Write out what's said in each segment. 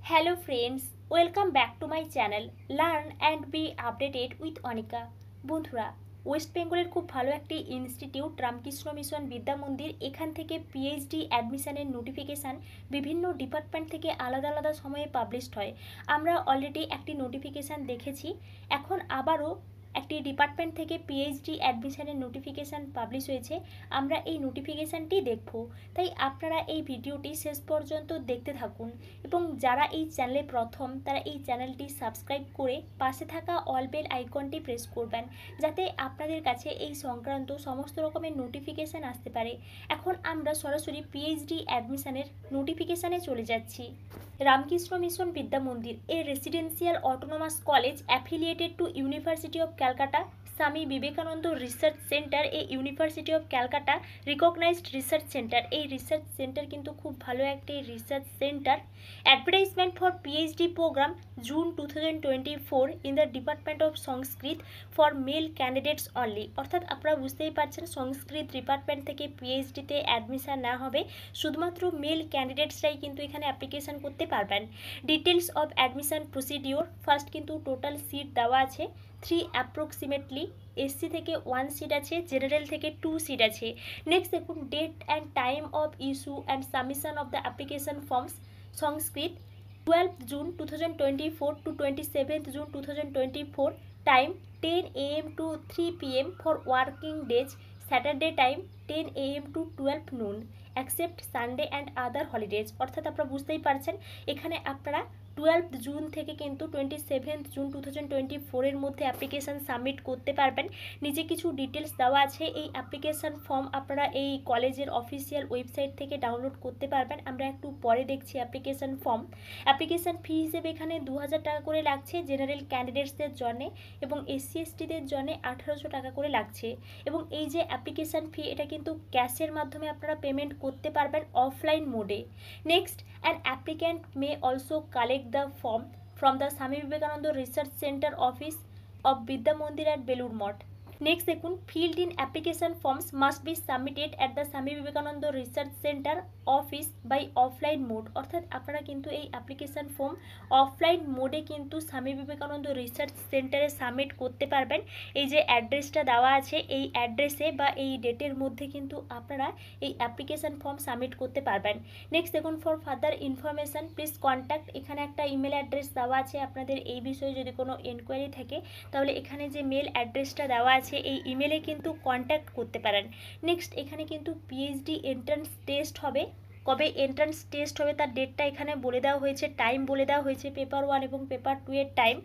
Hello friends, welcome back to my channel Learn and be updated with Anika. বন্ধুরা, West বেঙ্গলের খুব ভালো একটি ইনস্টিটিউট রামকৃষ্ণ মিশন বিদ্যা মন্দির, এখান থেকে পিএইচডি অ্যাডমিশনের নোটিফিকেশান বিভিন্ন ডিপার্টমেন্ট থেকে আলাদা আলাদা সময়ে পাবলিশড হয়। আমরা অলরেডি একটি নোটিফিকেশান দেখেছি, এখন আবারও একটি ডিপার্টমেন্ট থেকে পিএইচডি অ্যাডমিশনের নোটিফিকেশান পাবলিশ হয়েছে। আমরা এই নোটিফিকেশানটি দেখব, তাই আপনারা এই ভিডিওটি শেষ পর্যন্ত দেখতে থাকুন এবং যারা এই চ্যানেলে প্রথম তারা এই চ্যানেলটি সাবস্ক্রাইব করে পাশে থাকা অল বেল আইকনটি প্রেস করবেন, যাতে আপনাদের কাছে এই সংক্রান্ত সমস্ত রকমের নোটিফিকেশান আসতে পারে। এখন আমরা সরাসরি পিএইচডি অ্যাডমিশনের নোটিফিকেশানে চলে যাচ্ছি। Ramakrishna mission Vidya Mandir, a residential autonomous college affiliated to University of Calcutta, Swami Vivekananda research centre, a University of Calcutta recognised research centre. এই রিসার্চ সেন্টার কিন্তু খুব ভালো একটি research centre. Advertisement for PhD programme June 2024 in the department of Sanskrit for male candidates only. অর্থাৎ আপনারা বুঝতেই পারছেন, সংস্কৃত department থেকে পিএইচডিতে অ্যাডমিশন না হবে, শুধুমাত্র মেল ক্যান্ডিডেটসরাই কিন্তু এখানে অ্যাপ্লিকেশান করতে পারবেন। Details of admission procedure, first কিন্তু টোটাল সিট দেওয়া আছে 3 অ্যাপ্রক্সিমেটলি। এসসি থেকে 1 সিট আছে, জেনারেল থেকে 2 সিট আছে। নেক্সট দেখুন, date and time of issue and submission of the application forms Sanskrit 12 June 2024 to 27 June 2024, time 10 AM to 3 PM for working days, Saturday time 10 AM to 12 noon, except Sunday and other holidays। অর্থাৎ আপনারা বুঝতেই পারছেন, এখানে আপনারা 12 June থেকে কিন্তু 27 June 2024 এর মধ্যে অ্যাপ্লিকেশান সাবমিট করতে পারবেন। নিচে কিছু ডিটেলস দেওয়া আছে, এই অ্যাপ্লিকেশান ফর্ম আপনারা এই কলেজের অফিসিয়াল ওয়েবসাইট থেকে ডাউনলোড করতে পারবেন। আমরা একটু পরে দেখছি অ্যাপ্লিকেশান ফর্ম। অ্যাপ্লিকেশান ফি হিসেবে এখানে 2000 টাকা করে লাগছে জেনারেল ক্যান্ডিডেটসদের জন্য, এবং এসসি এসটিদের জন্য 1800 টাকা করে লাগছে। এবং এই যে অ্যাপ্লিকেশান ফি, এটা কিন্তু ক্যাশের মাধ্যমে আপনারা পেমেন্ট করতে পারবেন অফলাইন মোডে। Next, an applicant may also collect the form from the Swami Vivekananda Research Center office of Vidya Mandir at Belur Math। Next দেখুন, filled in application forms must be submitted at the Swami Vivekananda research centre office by offline mode. অর্থাৎ আপনারা কিন্তু এই application form offline মোডে কিন্তু স্বামী Vivekananda research সেন্টারে submit করতে পারবেন। এই যে অ্যাড্রেসটা দেওয়া আছে, এই অ্যাড্রেসে বা এই ডেটের মধ্যে কিন্তু আপনারা এই অ্যাপ্লিকেশান ফর্ম সাবমিট করতে পারবেন। নেক্সট দেখুন, for further information please contact, এখানে একটা ইমেল অ্যাড্রেস দেওয়া আছে। আপনাদের এই বিষয়ে যদি কোনো এনকোয়ারি থাকে, তাহলে এখানে যে মেল অ্যাড্রেসটা দেওয়া আছে এই ইমেলে কিন্তু কন্ট্যাক্ট করতে পারেন। নেক্সট, এখানে কিন্তু পিএইচডি এন্ট্রান্স টেস্ট হবে। কবে এন্ট্রান্স টেস্ট হবে তার ডেটটা এখানে বলে দেওয়া হয়েছে, টাইম বলে দেওয়া হয়েছে, পেপার 1 এবং পেপার 2 এর time,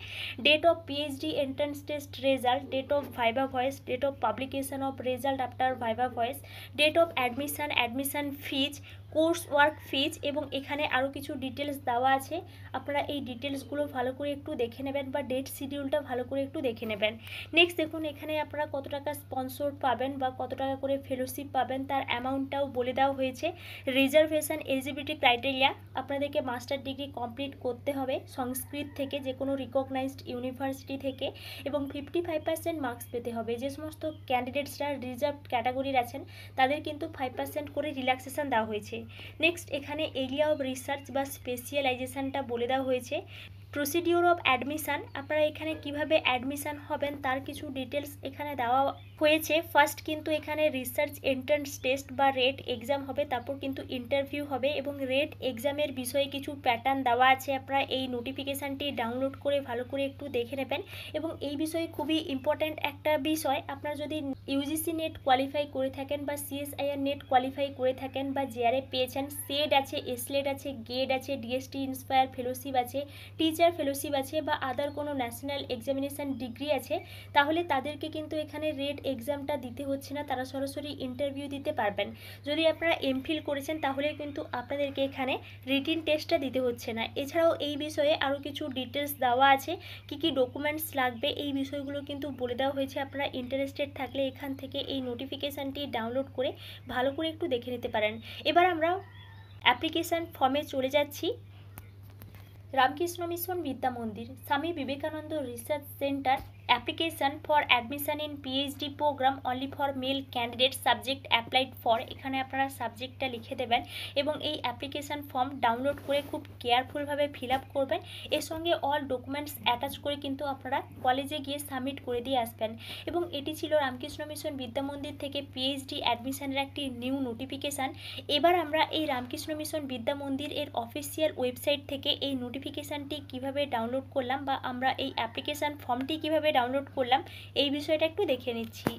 date of PhD entrance test result, date of viva voce, date of publication of result after viva voce, date of admission fees, course work fees, এবং এখানে আরও কিছু ডিটেলস দেওয়া আছে। আপনারা এই ডিটেলসগুলো ভালো করে একটু দেখে নেবেন, বা ডেট শিডিউলটা ভালো করে একটু দেখে নেবেন। নেক্সট দেখুন, এখানে আপনারা কত টাকা স্পন্সর পাবেন বা কত টাকা করে ফেলোশিপ পাবেন তার অ্যামাউন্টটাও বলে দেওয়া হয়েছে। রিজার্ভেশন এলিজিবিলিটি ক্রাইটেরিয়া, আপনাদেরকে মাস্টার ডিগ্রি কমপ্লিট করতে হবে সংস্কৃত থেকে, যে কোনো রিকগনাইজড ইউনিভার্সিটি থেকে, এবং 55% মার্কস পেতে হবে। যে সমস্ত ক্যান্ডিডেটসরা রিজার্ভ ক্যাটাগরির আছেন তাদের কিন্তু 5% করে রিল্যাক্সেশন দেওয়া হয়েছে। নেক্সট, এখানে এরিয়া অফ রিসার্চ বা স্পেশালাইজেশনটা বলে দেওয়া হয়েছে। প্রসিডিওর অফ অ্যাডমিশান, আপনারা এখানে কিভাবে অ্যাডমিশান হবেন তার কিছু ডিটেলস এখানে দেওয়া হয়েছে। ফার্স্ট কিন্তু এখানে রিসার্চ এন্ট্রান্স টেস্ট বা রেট এক্সাম হবে, তারপর কিন্তু ইন্টারভিউ হবে, এবং রেট এক্সামের বিষয়ে কিছু প্যাটার্ন দেওয়া আছে। আপনারা এই নোটিফিকেশানটি ডাউনলোড করে ভালো করে একটু দেখে নেবেন। এবং এই বিষয়ে খুবই ইম্পর্ট্যান্ট একটা বিষয়, আপনারা যদি ইউজিসি নেট কোয়ালিফাই করে থাকেন বা সিএসআইআর নেট কোয়ালিফাই করে থাকেন বা জেআরএফ পেয়েছেন, সেড আছে, এসলেট আছে, গেড আছে, ডিএসটি ইন্সপায়ার ফেলোশিপ আছে, টিচার ফেলোশিপ আছে, বা আদার কোনো ন্যাশনাল এক্সামিনেশান ডিগ্রি আছে, তাহলে তাদেরকে কিন্তু এখানে রেট এক্সামটা দিতে হচ্ছে না, তারা সরাসরি ইন্টারভিউ দিতে পারবেন। যদি আপনারা এমফিল করেছেন তাহলে কিন্তু আপনাদেরকে এখানে রিটিন টেস্টটা দিতে হচ্ছে না। এছাড়াও এই বিষয়ে আরও কিছু ডিটেলস দেওয়া আছে, কি কি ডকুমেন্টস লাগবে এই বিষয়গুলো কিন্তু বলে দেওয়া হয়েছে। আপনারা ইন্টারেস্টেড থাকলে এখান থেকে এই নোটিফিকেশানটি ডাউনলোড করে ভালো করে একটু দেখে নিতে পারেন। এবার আমরা অ্যাপ্লিকেশান ফর্মে চলে যাচ্ছি। Ramakrishna mission Vidya Mandir, Swami Vivekananda research centre application for admission in PhD programme only for male candidate subject applied for, এখানে আপনারা সাবজেক্টটা লিখে দেবেন এবং এই অ্যাপ্লিকেশান ফর্ম ডাউনলোড করে খুব কেয়ারফুলভাবে ফিল আপ করবেন। এর সঙ্গে অল ডকুমেন্টস অ্যাটাচ করে কিন্তু আপনারা কলেজে গিয়ে সাবমিট করে দিয়ে আসবেন। এবং এটি ছিল রামকৃষ্ণ মিশন বিদ্যা মন্দির থেকে পিএইচডি অ্যাডমিশনের একটি নিউ নোটিফিকেশান। এবার আমরা এই রামকৃষ্ণ মিশন বিদ্যা মন্দির এর অফিসিয়াল ওয়েবসাইট থেকে এই নোটিফিকেশানটি কিভাবে ডাউনলোড করলাম বা আমরা এই অ্যাপ্লিকেশান ফর্মটি কিভাবে ডাউনলোড করলাম এই বিষয়টা একটু দেখে নিচ্ছি।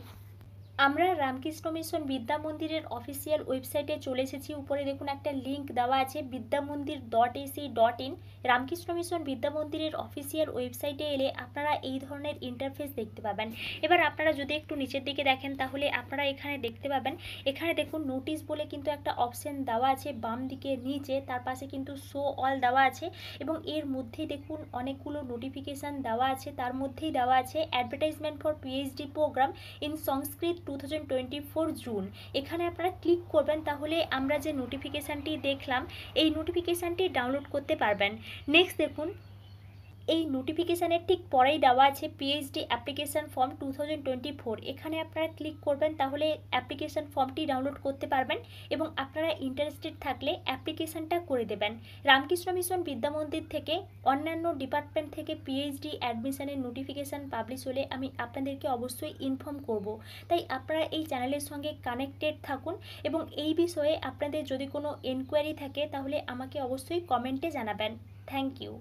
আমরা রামকৃষ্ণ মিশন বিদ্যা মন্দিরের অফিসিয়াল ওয়েবসাইটে চলে এসেছি। উপরে দেখুন একটা লিঙ্ক দেওয়া আছে vidyamandir.ac.in। রামকৃষ্ণ মিশন বিদ্যা মন্দিরের অফিসিয়াল ওয়েবসাইটে এলে আপনারা এই ধরনের ইন্টারফেস দেখতে পাবেন। এবার আপনারা যদি একটু নিচের দিকে দেখেন তাহলে আপনারা এখানে দেখতে পাবেন, এখানে দেখুন নোটিশ বলে কিন্তু একটা অপশন দেওয়া আছে বাম দিকে নিচে, তার পাশে কিন্তু শো অল দেওয়া আছে এবং এর মধ্যেই দেখুন অনেকগুলো নোটিফিকেশান দেওয়া আছে। তার মধ্যেই দেওয়া আছে advertisement for PhD programme in Sanskrit 2024 June. এখানে আপনারা ক্লিক করবেন, তাহলে আমরা যে নোটিফিকেশানটি দেখলাম এই নোটিফিকেশানটি ডাউনলোড করতে পারবেন। নেক্সট দেখুন এই নোটিফিকেশানের ঠিক পরেই দেওয়া আছে পিএইচডি অ্যাপ্লিকেশান ফর্ম 2024। এখানে আপনারা ক্লিক করবেন, তাহলে অ্যাপ্লিকেশান ফর্মটি ডাউনলোড করতে পারবেন এবং আপনারা ইন্টারেস্টেড থাকলে অ্যাপ্লিকেশানটা করে দেবেন। রামকৃষ্ণ মিশন বিদ্যা মন্দির থেকে অন্যান্য ডিপার্টমেন্ট থেকে পিএইচডি অ্যাডমিশনের নোটিফিকেশান পাবলিশ হলে আমি আপনাদেরকে অবশ্যই ইনফর্ম করব। তাই আপনারা এই চ্যানেলের সঙ্গে কানেক্টেড থাকুন এবং এই বিষয়ে আপনাদের যদি কোনো এনকোয়ারি থাকে তাহলে আমাকে অবশ্যই কমেন্টে জানাবেন। Thank you.